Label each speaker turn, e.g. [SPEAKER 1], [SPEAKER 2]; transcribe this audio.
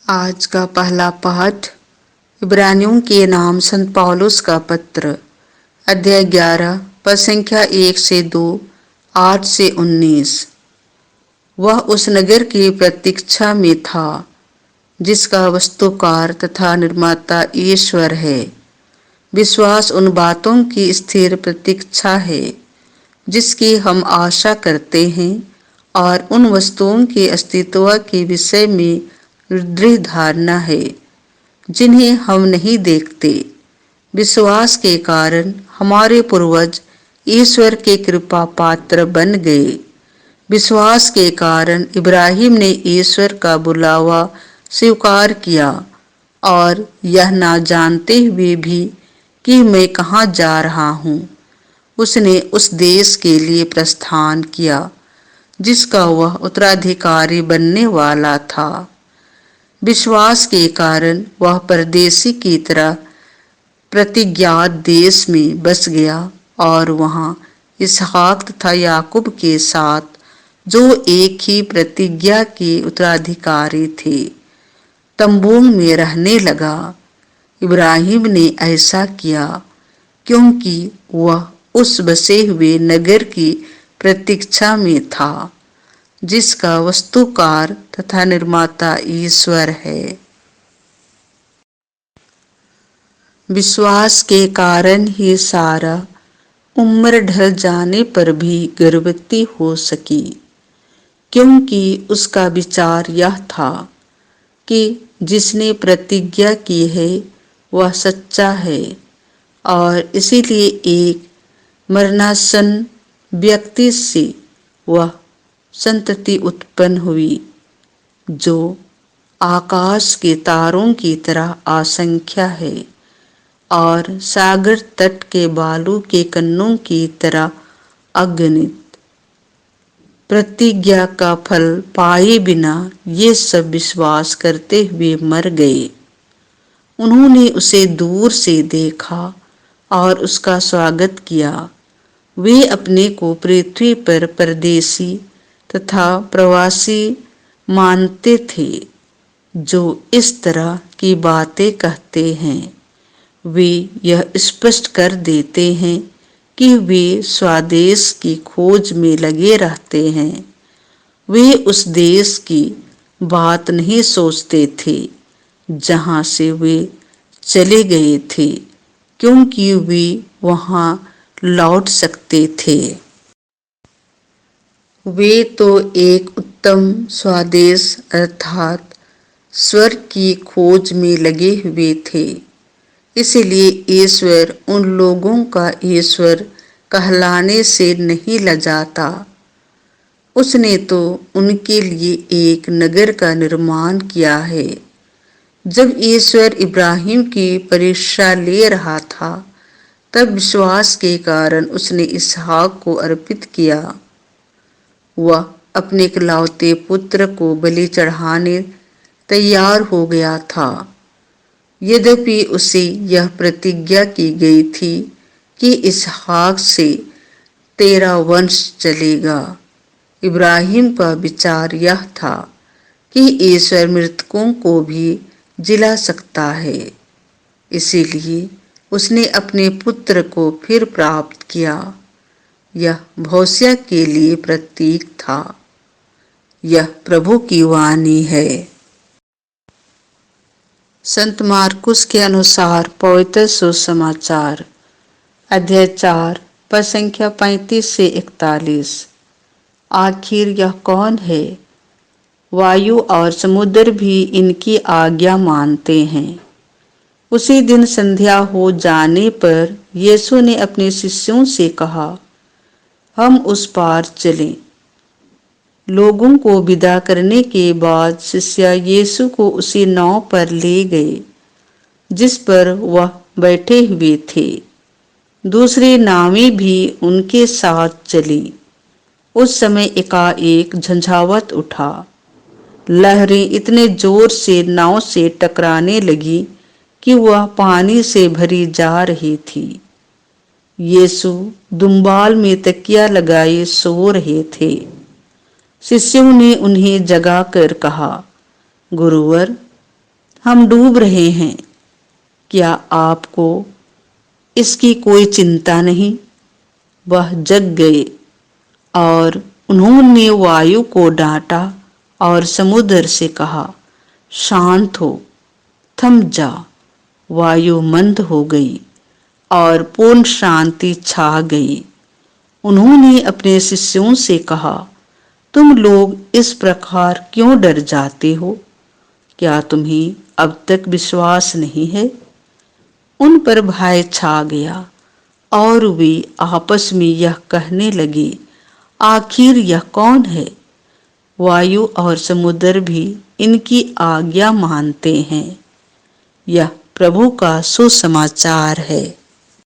[SPEAKER 1] आज का पहला पाठ इब्रानियों के नाम संत पौलुस का पत्र, अध्याय 11, पद संख्या 1 से 2, 8 से 19। वह उस नगर की प्रतीक्षा में था जिसका वस्तुकार तथा निर्माता ईश्वर है। विश्वास उन बातों की स्थिर प्रतीक्षा है जिसकी हम आशा करते हैं और उन वस्तुओं के अस्तित्व के विषय में दृढ़ धारणा है जिन्हें हम नहीं देखते। विश्वास के कारण हमारे पूर्वज ईश्वर के कृपा पात्र बन गए। विश्वास के कारण इब्राहिम ने ईश्वर का बुलावा स्वीकार किया और यह ना जानते हुए भी कि मैं कहाँ जा रहा हूँ, उसने उस देश के लिए प्रस्थान किया जिसका वह उत्तराधिकारी बनने वाला था। विश्वास के कारण वह परदेशी की तरह प्रतिज्ञात देश में बस गया और वहां इसहाक तथा याकूब के साथ, जो एक ही प्रतिज्ञा के उत्तराधिकारी थे, तंबू में रहने लगा। इब्राहिम ने ऐसा किया क्योंकि वह उस बसे हुए नगर की प्रतीक्षा में था जिसका वस्तुकार तथा निर्माता ईश्वर है। विश्वास के कारण ही सारा उम्र ढल जाने पर भी गर्भवती हो सकी, क्योंकि उसका विचार यह था कि जिसने प्रतिज्ञा की है वह सच्चा है और इसीलिए एक मरणासन व्यक्ति से वह संतति उत्पन्न हुई जो आकाश के तारों की तरह असंख्य है और सागर तट के बालू के कणों की तरह अगणित। प्रतिज्ञा का फल पाए बिना ये सब विश्वास करते हुए मर गए। उन्होंने उसे दूर से देखा और उसका स्वागत किया। वे अपने को पृथ्वी पर परदेशी तथा प्रवासी मानते थे। जो इस तरह की बातें कहते हैं वे यह स्पष्ट कर देते हैं कि वे स्वदेश की खोज में लगे रहते हैं। वे उस देश की बात नहीं सोचते थे जहां से वे चले गए थे, क्योंकि वे वहां लौट सकते थे। वे तो एक उत्तम स्वदेश अर्थात स्वर्ग की खोज में लगे हुए थे। इसलिए ईश्वर उन लोगों का ईश्वर कहलाने से नहीं लजाता। उसने तो उनके लिए एक नगर का निर्माण किया है। जब ईश्वर इब्राहिम की परीक्षा ले रहा था तब विश्वास के कारण उसने इसहाक को अर्पित किया। वह अपने इकलौते पुत्र को बलि चढ़ाने तैयार हो गया था। यद्यपि उसे यह प्रतिज्ञा की गई थी कि इसहाक से तेरा वंश चलेगा। इब्राहिम का विचार यह था कि ईश्वर मृतकों को भी जिला सकता है, इसीलिए उसने अपने पुत्र को फिर प्राप्त किया। यह भविष्य के लिए प्रतीक था। यह प्रभु की वाणी है। संत मार्कुस के अनुसार पवित्र सुसमाचार, अध्याय 4, पद संख्या 35 से 41। आखिर यह कौन है? वायु और समुद्र भी इनकी आज्ञा मानते हैं। उसी दिन संध्या हो जाने पर यीशु ने अपने शिष्यों से कहा, हम उस पार चलें। लोगों को विदा करने के बाद शिष्य यीशु को उसी नाव पर ले गए जिस पर वह बैठे हुए थे। दूसरी नावें भी उनके साथ चली। उस समय एकाएक झंझावात उठा। लहरें इतने जोर से नाव से टकराने लगी कि वह पानी से भरी जा रही थी। यीशु दुम्बाल में तकिया लगाए सो रहे थे। शिष्यों ने उन्हें जगाकर कहा, गुरुवर, हम डूब रहे हैं, क्या आपको इसकी कोई चिंता नहीं? वह जग गए और उन्होंने वायु को डांटा और समुद्र से कहा, शांत हो, थम जा। वायु मंद हो गई और पूर्ण शांति छा गई। उन्होंने अपने शिष्यों से कहा, तुम लोग इस प्रकार क्यों डर जाते हो? क्या तुम्हें अब तक विश्वास नहीं है? उन पर भय छा गया और वे आपस में यह कहने लगे, आखिर यह कौन है? वायु और समुद्र भी इनकी आज्ञा मानते हैं। यह प्रभु का सुसमाचार है।